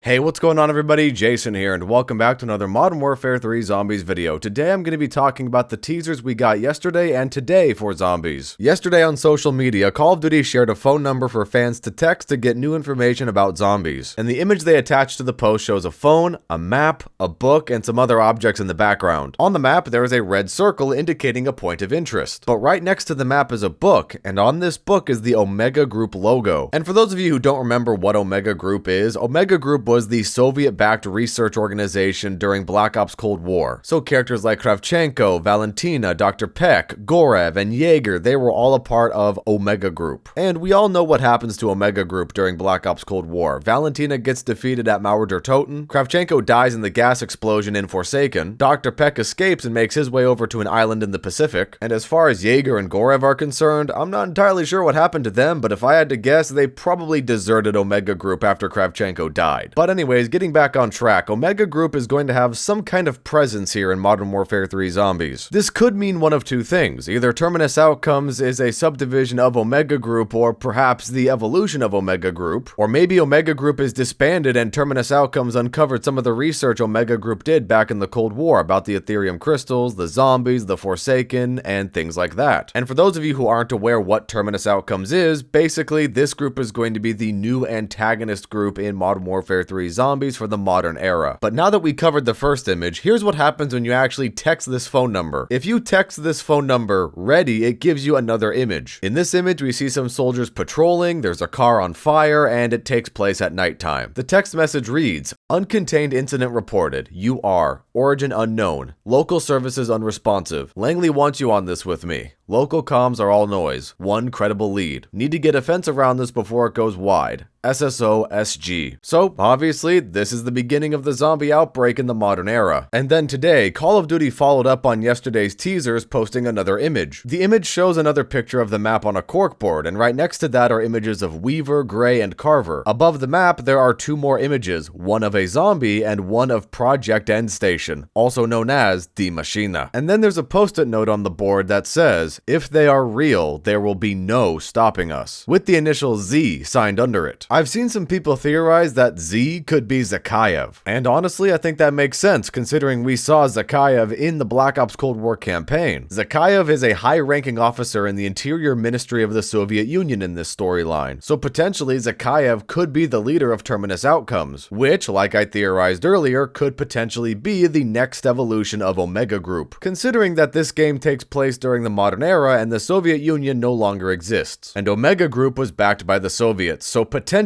Hey, what's going on everybody? Jason here, and welcome back to another Modern Warfare 3 Zombies video. Today I'm going to be talking about the teasers we got yesterday and today for zombies. Yesterday on social media, Call of Duty shared a phone number for fans to text to get new information about zombies. And the image they attached to the post shows a phone, a map, a book, and some other objects in the background. On the map, there is a red circle indicating a point of interest. But right next to the map is a book, and on this book is the Omega Group logo. And for those of you who don't remember what Omega Group is, Omega Group was the Soviet-backed research organization during Black Ops Cold War. So characters like Kravchenko, Valentina, Dr. Peck, Gorev, and Jaeger, they were all a part of Omega Group. And we all know what happens to Omega Group during Black Ops Cold War. Valentina gets defeated at Mauer der Toten, Kravchenko dies in the gas explosion in Forsaken, Dr. Peck escapes and makes his way over to an island in the Pacific, and as far as Jaeger and Gorev are concerned, I'm not entirely sure what happened to them, but if I had to guess, they probably deserted Omega Group after Kravchenko died. But anyways, getting back on track, Omega Group is going to have some kind of presence here in Modern Warfare 3 Zombies. This could mean one of two things. Either Terminus Outcomes is a subdivision of Omega Group, or perhaps the evolution of Omega Group, or maybe Omega Group is disbanded and Terminus Outcomes uncovered some of the research Omega Group did back in the Cold War about the Ethereum crystals, the zombies, the Forsaken, and things like that. And for those of you who aren't aware what Terminus Outcomes is, basically this group is going to be the new antagonist group in Modern Warfare 3 Zombies for the modern era. But now that we covered the first image, here's what happens when you actually text this phone number. If you text this phone number ready, it gives you another image. In this image, we see some soldiers patrolling, there's a car on fire, and it takes place at nighttime. The text message reads, "Uncontained incident reported. You are. Origin unknown. Local services unresponsive. Langley wants you on this with me. Local comms are all noise. One credible lead. Need to get a fence around this before it goes wide. SSO SG. So, obviously, this is the beginning of the zombie outbreak in the modern era. And then today, Call of Duty followed up on yesterday's teasers, posting another image. The image shows another picture of the map on a corkboard, and right next to that are images of Weaver, Gray, and Carver. Above the map, there are two more images, one of a zombie and one of Project End Station, also known as Die Maschine. And then there's a post-it note on the board that says, "If they are real, there will be no stopping us," with the initial Z signed under it. I've seen some people theorize that Z could be Zakhaev, and honestly I think that makes sense considering we saw Zakhaev in the Black Ops Cold War campaign. Zakhaev is a high-ranking officer in the Interior Ministry of the Soviet Union in this storyline, so potentially Zakhaev could be the leader of Terminus Outcomes, which, like I theorized earlier, could potentially be the next evolution of Omega Group, considering that this game takes place during the modern era and the Soviet Union no longer exists. And Omega Group was backed by the Soviets, so potentially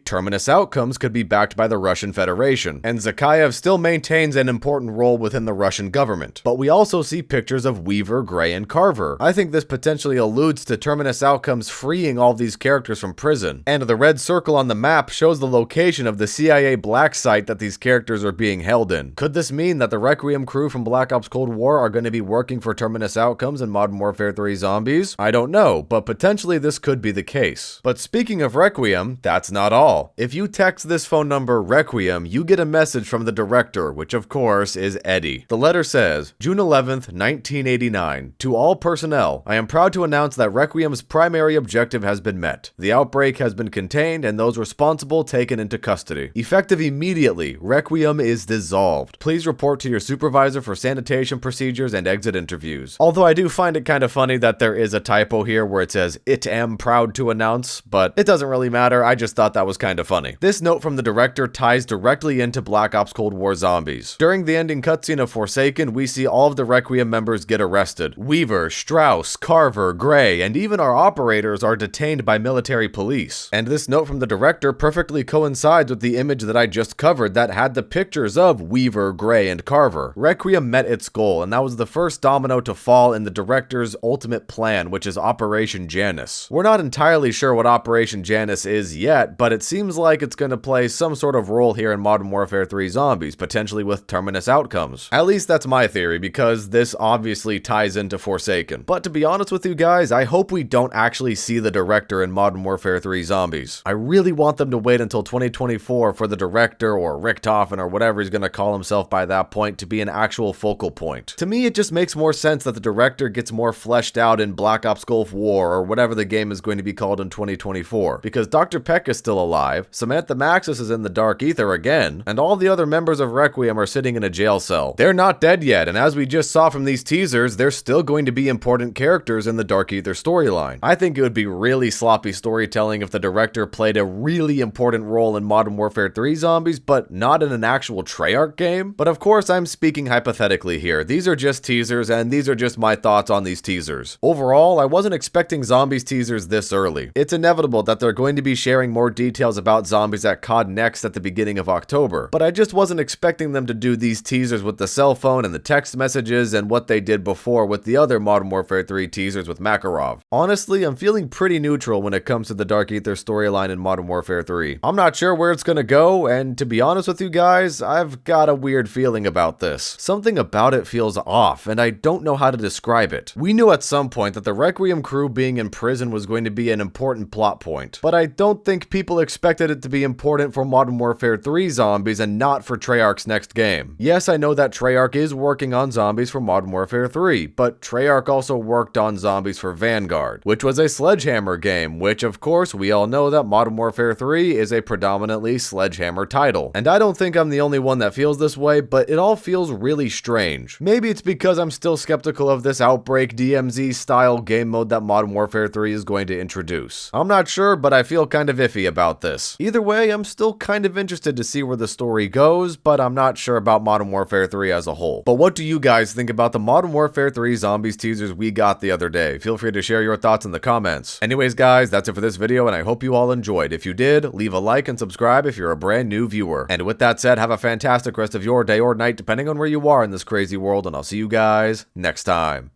Terminus Outcomes could be backed by the Russian Federation, and Zakhaev still maintains an important role within the Russian government. But we also see pictures of Weaver, Gray, and Carver. I think this potentially alludes to Terminus Outcomes freeing all these characters from prison, and the red circle on the map shows the location of the CIA black site that these characters are being held in. Could this mean that the Requiem crew from Black Ops Cold War are going to be working for Terminus Outcomes in Modern Warfare 3 Zombies? I don't know, but potentially this could be the case. But speaking of Requiem, that's not all. If you text this phone number Requiem, you get a message from the director, which of course is Eddie. The letter says, "June 11th, 1989. To all personnel, I am proud to announce that Requiem's primary objective has been met. The outbreak has been contained and those responsible taken into custody. Effective immediately, Requiem is dissolved. Please report to your supervisor for sanitation procedures and exit interviews." Although I do find it kind of funny that there is a typo here where it says, "It am proud to announce," but it doesn't really matter. I just thought that was kind of funny. This note from the director ties directly into Black Ops Cold War Zombies. During the ending cutscene of Forsaken, we see all of the Requiem members get arrested. Weaver, Strauss, Carver, Gray, and even our operators are detained by military police. And this note from the director perfectly coincides with the image that I just covered that had the pictures of Weaver, Gray, and Carver. Requiem met its goal, and that was the first domino to fall in the director's ultimate plan, which is Operation Janus. We're not entirely sure what Operation Janus is yet, but it seems like it's going to play some sort of role here in Modern Warfare 3 Zombies, potentially with Terminus Outcomes. At least that's my theory, because this obviously ties into Forsaken. But to be honest with you guys, I hope we don't actually see the director in Modern Warfare 3 Zombies. I really want them to wait until 2024 for the director, or Richtofen, or whatever he's going to call himself by that point, to be an actual focal point. To me, it just makes more sense that the director gets more fleshed out in Black Ops Gulf War or whatever the game is going to be called in 2024, because Dr. Peck is still alive, Samantha Maxis is in the Dark Ether again, and all the other members of Requiem are sitting in a jail cell. They're not dead yet, and as we just saw from these teasers, they're still going to be important characters in the Dark Ether storyline. I think it would be really sloppy storytelling if the director played a really important role in Modern Warfare 3 Zombies, but not in an actual Treyarch game. But of course, I'm speaking hypothetically here. These are just teasers, and these are just my thoughts on these teasers. Overall, I wasn't expecting Zombies teasers this early. It's inevitable that they're going to be sharing more details about Zombies at COD Next at the beginning of October, but I just wasn't expecting them to do these teasers with the cell phone and the text messages and what they did before with the other Modern Warfare 3 teasers with Makarov. Honestly, I'm feeling pretty neutral when it comes to the Dark Ether storyline in Modern Warfare 3. I'm not sure where it's gonna go, and to be honest with you guys, I've got a weird feeling about this. Something about it feels off, and I don't know how to describe it. We knew at some point that the Requiem crew being in prison was going to be an important plot point, but I don't think people expected it to be important for Modern Warfare 3 Zombies and not for Treyarch's next game. Yes, I know that Treyarch is working on Zombies for Modern Warfare 3, but Treyarch also worked on Zombies for Vanguard, which was a Sledgehammer game, which of course we all know that Modern Warfare 3 is a predominantly Sledgehammer title. And I don't think I'm the only one that feels this way, but it all feels really strange. Maybe it's because I'm still skeptical of this Outbreak DMZ style game mode that Modern Warfare 3 is going to introduce. I'm not sure, but I feel kind of iffy about this. Either way, I'm still kind of interested to see where the story goes, but I'm not sure about Modern Warfare 3 as a whole. But what do you guys think about the Modern Warfare 3 Zombies teasers we got the other day? Feel free to share your thoughts in the comments. Anyways guys, that's it for this video, and I hope you all enjoyed. If you did, leave a like and subscribe if you're a brand new viewer. And with that said, have a fantastic rest of your day or night, depending on where you are in this crazy world, and I'll see you guys next time.